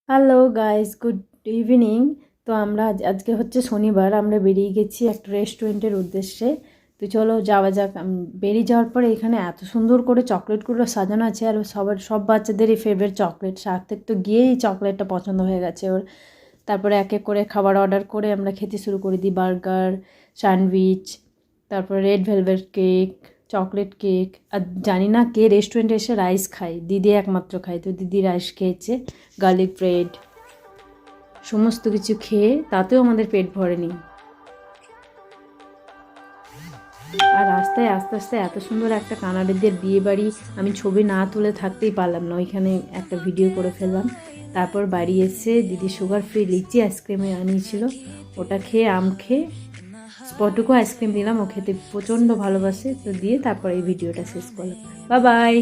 Hello guys, good evening. তো আমরা আজকে হচ্ছে শনিবার, আমরা বেরিয়ে গেছি একটা রেস্টুরেন্টের উদ্দেশ্যে। তো চলো যাওয়া যাক। বেরিয়ে যাওয়ার পরে এখানে এত সুন্দর করে চকলেটগুলো সাজানো আছে, আর সব বাচ্চাদেরই ফেভারিট চকলেট। সার্থক তো গিয়েই চকলেটটা পছন্দ হয়ে গেছে ওর। তারপরে এক এক করে খাবার অর্ডার করে আমরা খেতে শুরু করে দিই। বার্গার, স্যান্ডউইচ, তারপরে red velvet cake, chocolate cake. আর জানি না কে রেস্টুরেন্টে এসে রাইস খায়, দিদি একমাত্র খায়। তো দিদি রাইস খেয়েছে, গার্লিক ব্রেড, সমস্ত কিছু খেয়ে তাতেও আমাদের পেট ভরেনি। আর রাস্তায় আস্তে আস্তে এত সুন্দর একটা কানাডিদের বিয়ে বাড়ি, আমি ছবি না তুলে থাকতেই পারলাম না, ওইখানে একটা ভিডিও করে ফেললাম। তারপর বাড়ি এসে দিদি সুগার ফ্রি লিচি আইসক্রিম আনিয়েছিল, ওটা খেয়ে আম খেয়ে স্পটুকু আইসক্রিম দিলাম, ও খেতে প্রচণ্ড ভালোবাসে। তো দিয়ে তারপর এই ভিডিওটা শেষ করলাম। Bye bye.